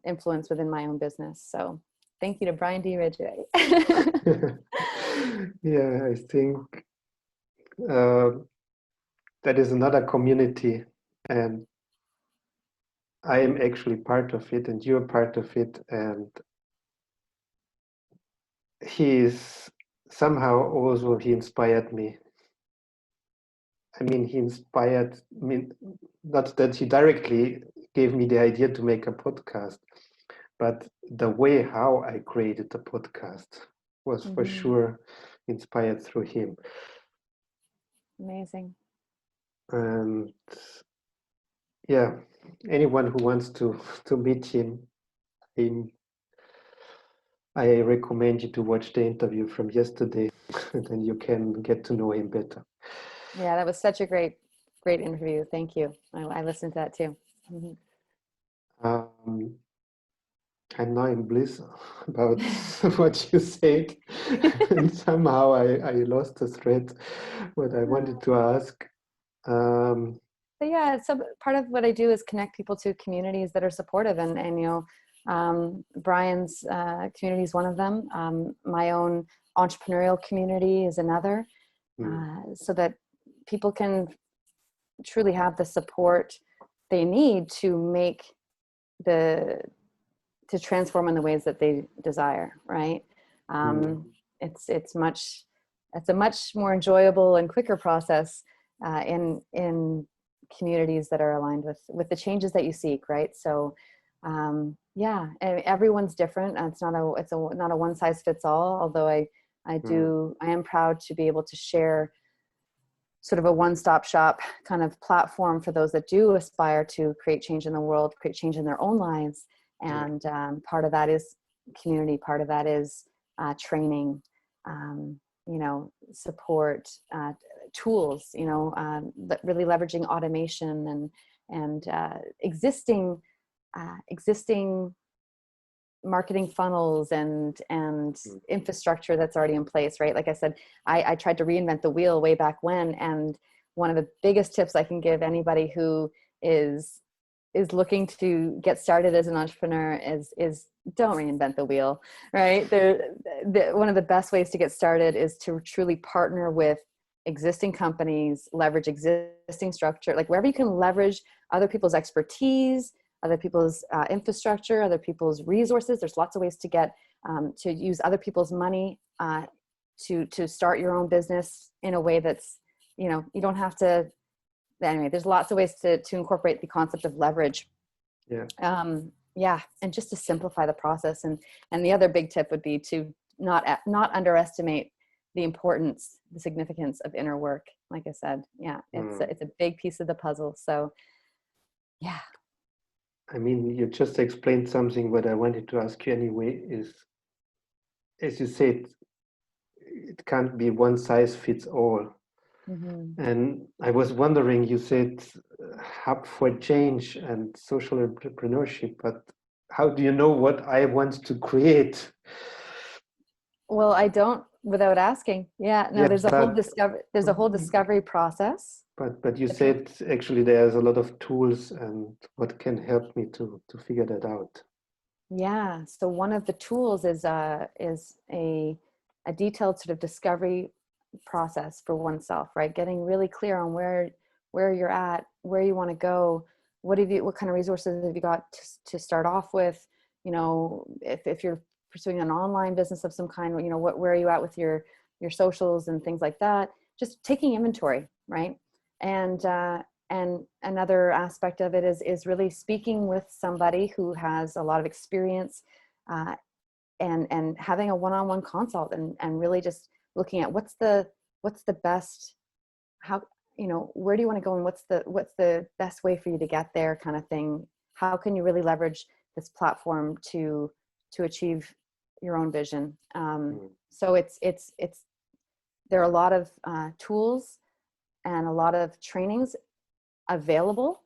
S2: influence within my own business. So thank you to Brian D. Ridgway.
S1: Yeah, I think that is another community, and I am actually part of it, and you're part of it, and he inspired me. I mean, he inspired me, not that he directly gave me the idea to make a podcast, but the way how I created the podcast was for sure inspired through him.
S2: Amazing.
S1: And yeah, anyone who wants to meet him, I recommend you to watch the interview from yesterday, and then you can get to know him better.
S2: Yeah, that was such a great interview. Thank you. I listened to that too.
S1: I'm now in bliss about what you said, and somehow I lost the thread. What I wanted to ask.
S2: But yeah, so part of what I do is connect people to communities that are supportive, and Brian's community is one of them. My own entrepreneurial community is another, so that people can truly have the support they need to transform in the ways that they desire. Right? It's a much more enjoyable and quicker process in communities that are aligned with the changes that you seek, right? So everyone's different. It's not a one size fits all, although I am proud to be able to share sort of a one-stop shop kind of platform for those that do aspire to create change in the world, create change in their own lives. And part of that is community, part of that is training, support, tools, really leveraging automation and existing marketing funnels and infrastructure that's already in place, right? Like I said, I tried to reinvent the wheel way back when, and one of the biggest tips I can give anybody who is looking to get started as an entrepreneur is don't reinvent the wheel, right? One of the best ways to get started is to truly partner with existing companies, leverage existing structure, like wherever you can leverage other people's expertise, other people's infrastructure, other people's resources. There's lots of ways to get to use other people's money to start your own business in a way that's, you don't have to. Anyway, there's lots of ways to incorporate the concept of leverage. And just to simplify the process. And the other big tip would be to not underestimate the importance, the significance of inner work. Like I said, it's a big piece of the puzzle. So, yeah.
S1: I mean, you just explained something. What I wanted to ask you anyway is, as you said, it can't be one size fits all. And I was wondering, you said hub for change and social entrepreneurship, but how do you know what I want to create?
S2: Well, I don't without asking. Yeah, no,
S1: Yeah,
S2: there's a whole discovery process.
S1: but you said actually there's a lot of tools, and what can help me to figure that out?
S2: Yeah. So one of the tools is a detailed sort of discovery process for oneself, right? Getting really clear on where you're at, where you want to go, what kind of resources have you got to start off with? You know, if you're pursuing an online business of some kind, you know, where are you at with your socials and things like that? Just taking inventory, right? And another aspect of it is really speaking with somebody who has a lot of experience, uh, and having a one-on-one consult, and really just looking at what's the best, how, you know, where do you want to go, and what's the best way for you to get there, kind of thing. How can you really leverage this platform to achieve your own vision? So it's there are a lot of tools and a lot of trainings available.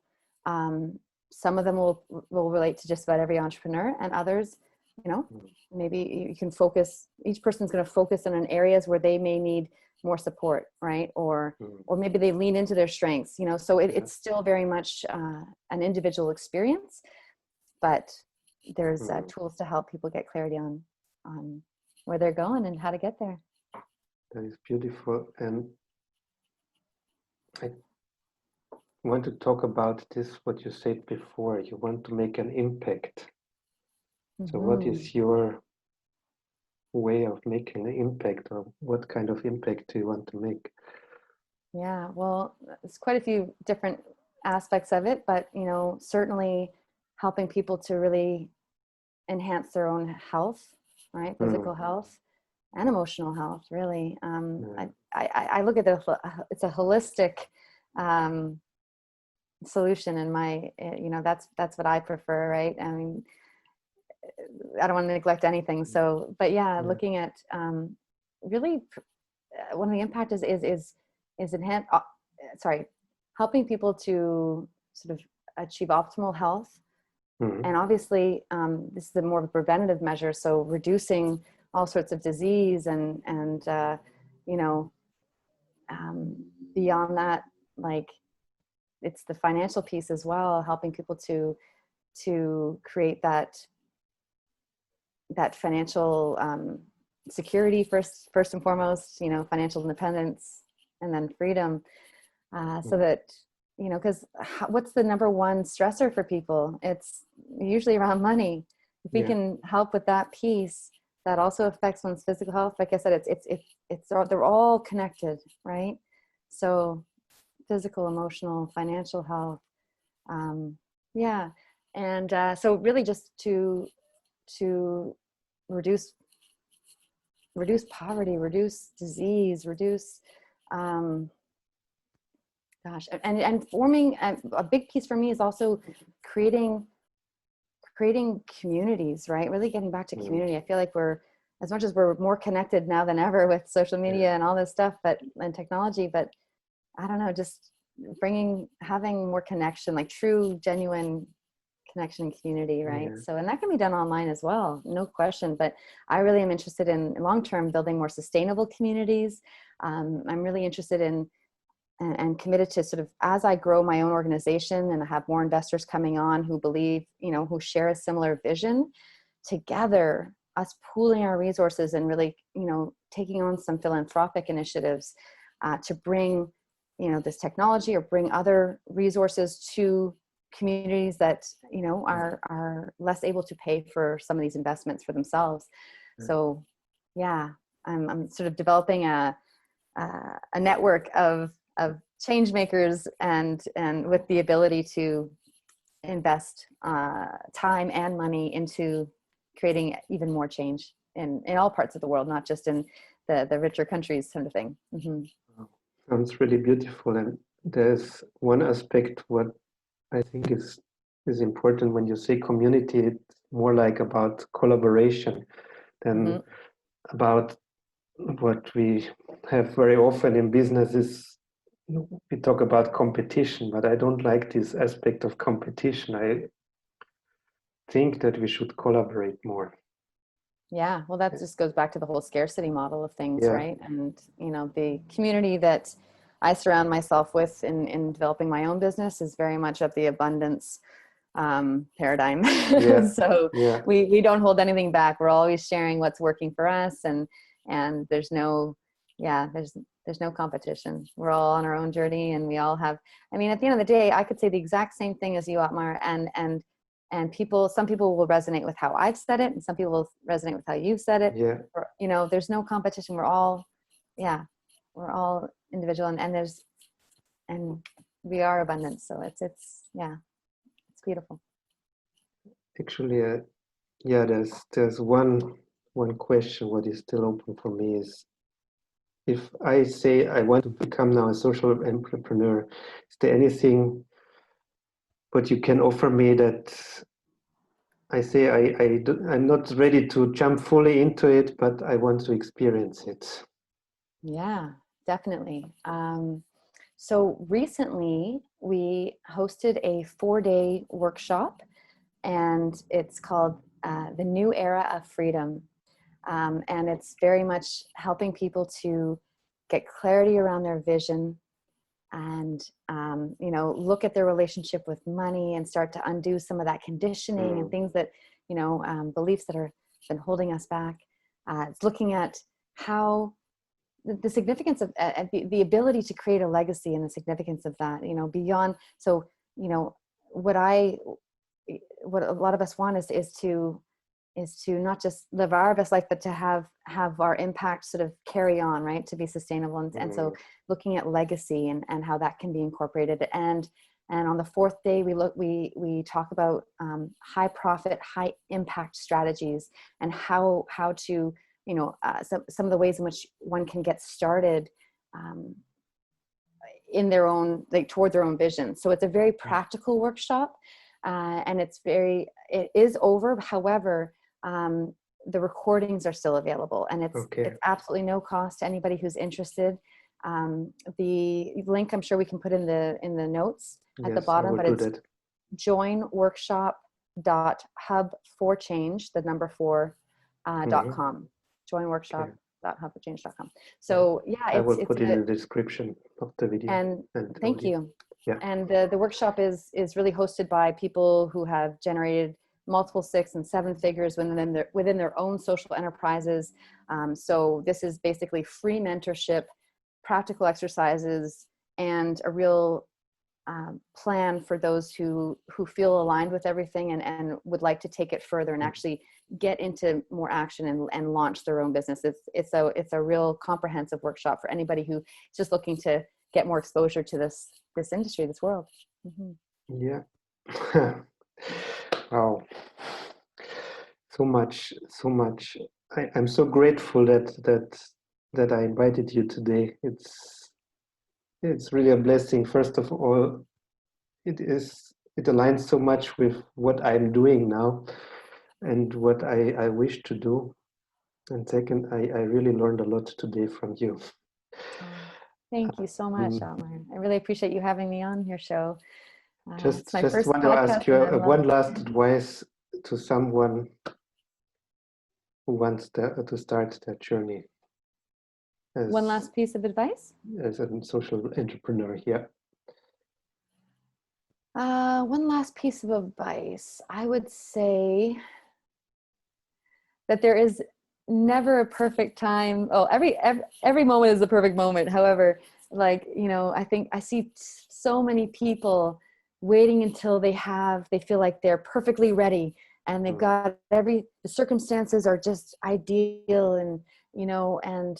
S2: Some of them will relate to just about every entrepreneur, and others, you know, maybe you can focus, each person's going to focus on areas where they may need more support, right? Or maybe they lean into their strengths, you know, so it's still very much an individual experience, but there's tools to help people get clarity on where they're going and how to get there.
S1: That is beautiful. And I want to talk about this, what you said before. You want to make an impact. So what is your way of making an impact, or what kind of impact do you want to make?
S2: Yeah, well, there's quite a few different aspects of it, but, you know, certainly helping people to really enhance their own health, right? Physical health and emotional health, really. I look at it's a holistic solution in my, you know, that's what I prefer, right? I mean, I don't want to neglect anything. So, but yeah, looking at really one of the impact is enhance, helping people to sort of achieve optimal health. And obviously, this is a more of a preventative measure. So reducing all sorts of disease and you know, beyond that, like, it's the financial piece as well, helping people to create that financial security first and foremost, you know, financial independence, and then freedom, so that, you know, because what's the number one stressor for people? It's usually around money. If we can help with that piece, that also affects one's physical health. Like I said, they're all connected, right? So physical, emotional, financial health, and so really just to reduce poverty, reduce disease, reduce and forming a big piece for me is also creating communities, right? Really getting back to community. I feel like as much as we're more connected now than ever with social media and all this stuff, and technology, but I don't know, just having more connection, like true, genuine connection and community, right? So, and that can be done online as well, no question. But I really am interested in long-term building more sustainable communities. I'm really interested in and committed to sort of, as I grow my own organization and I have more investors coming on who believe, you know, who share a similar vision, together, us pooling our resources and really, you know, taking on some philanthropic initiatives to bring, you know, this technology or bring other resources to communities that, you know, are less able to pay for some of these investments for themselves. So yeah, I'm sort of developing a network of ChangeMakers and with the ability to invest time and money into creating even more change in all parts of the world, not just in the richer countries, kind of thing.
S1: Sounds really beautiful. And there's one aspect what I think is important when you say community. It's more like about collaboration than about what we have very often in business is we talk about competition, but I don't like this aspect of competition. I think that we should collaborate more.
S2: Yeah, well, that just goes back to the whole scarcity model of things,
S1: Yeah,
S2: right? And, you know, the community that I surround myself with in developing my own business is very much of the abundance paradigm.
S1: yeah,
S2: So
S1: yeah,
S2: we don't hold anything back. We're always sharing what's working for us, and there's no, yeah, there's no competition. We're all on our own journey, and we all have, I mean, at the end of the day, I could say the exact same thing as you, Otmar, and people, some people will resonate with how I've said it, and some people will resonate with how you said it.
S1: yeah.
S2: Or, you know, there's no competition. We're all, yeah, we're all individual, and we are abundant. So yeah, it's beautiful.
S1: Actually, yeah, there's one question what is still open for me is, if I say I want to become now a social entrepreneur, is there anything what you can offer me that I say I'm not ready to jump fully into it, but I want to experience it?
S2: Yeah, definitely. So recently we hosted a 4-day workshop, and it's called The New Era of Freedom. And it's very much helping people to get clarity around their vision, and you know, look at their relationship with money and start to undo some of that conditioning and things that, you know, beliefs that are been holding us back. It's looking at how the significance of the ability to create a legacy, and the significance of that, you know, beyond. So, you know, what a lot of us want is to not just live our best life, but to have our impact sort of carry on, right? To be sustainable. And so looking at legacy and how that can be incorporated. And on the 4th day, we talk about high profit, high impact strategies, and how to, you know, some of the ways in which one can get started in their own, like toward their own vision. So it's a very practical workshop, and it is over. However, the recordings are still available, and it's absolutely no cost to anybody who's interested. The link, I'm sure we can put in the notes at the bottom, but it's joinworkshop.hubforchange, the number 4.com. joinworkshop.hubforchange.com. So yeah,
S1: I will put it in the description of the video.
S2: And thank you. Yeah. And the workshop is really hosted by people who have generated multiple 6 and 7 figures within their own social enterprises. So this is basically free mentorship, practical exercises, and a real plan for those who feel aligned with everything and would like to take it further and actually get into more action and launch their own business. It's a real comprehensive workshop for anybody who is just looking to get more exposure to this industry, this world. Mm-hmm.
S1: Yeah. Wow. So much. I'm so grateful that I invited you today. It's really a blessing. First of all, it aligns so much with what I'm doing now and what I wish to do. And second, I really learned a lot today from you.
S2: Thank you so much, Otmar. I really appreciate you having me on your show.
S1: Just want to ask you one last advice to someone who wants to start their journey.
S2: One last piece of advice?
S1: As a social entrepreneur, yeah.
S2: One last piece of advice. I would say that there is never a perfect time. Oh, every moment is a perfect moment. However, like, you know, I think I see so many people waiting until they feel like they're perfectly ready, and they've got the circumstances are just ideal, and, you know, and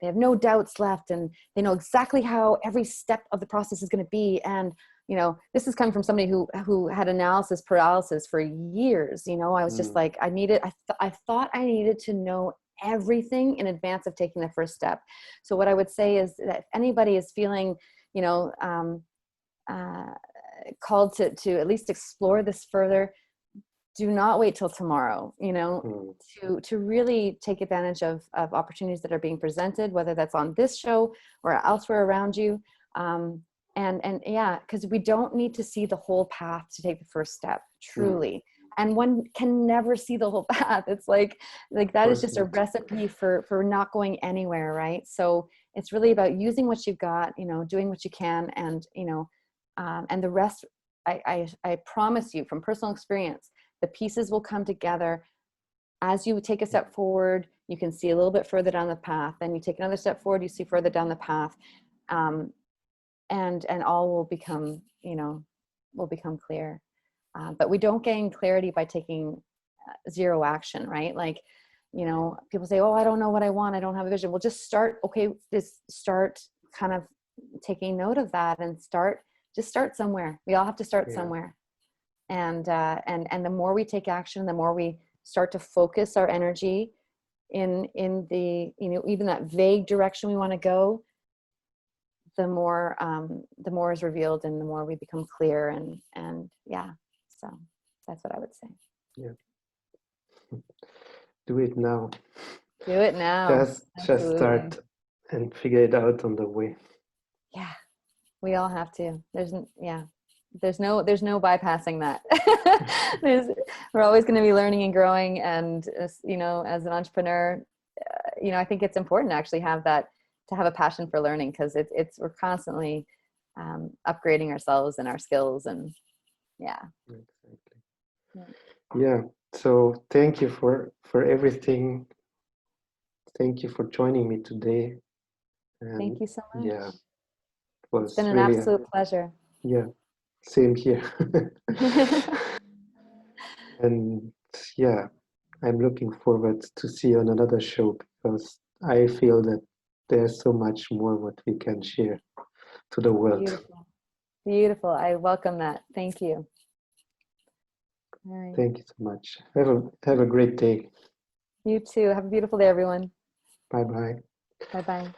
S2: they have no doubts left, and they know exactly how every step of the process is going to be. And, you know, this is coming from somebody who had analysis paralysis for years. You know, I was just like, I thought I needed to know everything in advance of taking the first step. So what I would say is that if anybody is feeling, you know, called to at least explore this further, do not wait till tomorrow, you know, to really take advantage of opportunities that are being presented, whether that's on this show or elsewhere around you. And yeah, because we don't need to see the whole path to take the first step, truly. and one can never see the whole path. It's like
S1: Of
S2: that is
S1: course
S2: just a
S1: not.
S2: recipe for not going anywhere, right? So it's really about using what you've got, you know, doing what you can, and you know, and the rest. I promise you from personal experience, the pieces will come together. As you take a step forward, you can see a little bit further down the path. Then you take another step forward, you see further down the path, and all will become, you know, will become clear. But we don't gain clarity by taking zero action, right? Like, you know, people say, oh, I don't know what I want, I don't have a vision. Well, just start. Okay, just start kind of taking note of that, and just start somewhere. We all have to start somewhere. And the more we take action, the more we start to focus our energy in the, you know, even that vague direction we want to go, the more is revealed, and the more we become clear, and yeah, so that's what I would say.
S1: Yeah. Do it now.
S2: Do it now.
S1: Just start and figure it out on the way.
S2: Yeah, we all have to. There's no bypassing that. We're always going to be learning and growing, and you know, as an entrepreneur, you know, I think it's important to actually have that, to have a passion for learning, because we're constantly upgrading ourselves and our skills, and yeah.
S1: Exactly. Yeah. So thank you for everything. Thank you for joining me today. And
S2: thank you so much.
S1: Yeah,
S2: it's been an absolute pleasure.
S1: Yeah, same here. And yeah, I'm looking forward to see you on another show, because I feel that there's so much more what we can share to the world.
S2: Beautiful. Beautiful. I welcome that. Thank you. All right.
S1: Thank you so much. Have a great day.
S2: You too. Have a beautiful day, everyone.
S1: Bye-bye.
S2: Bye-bye.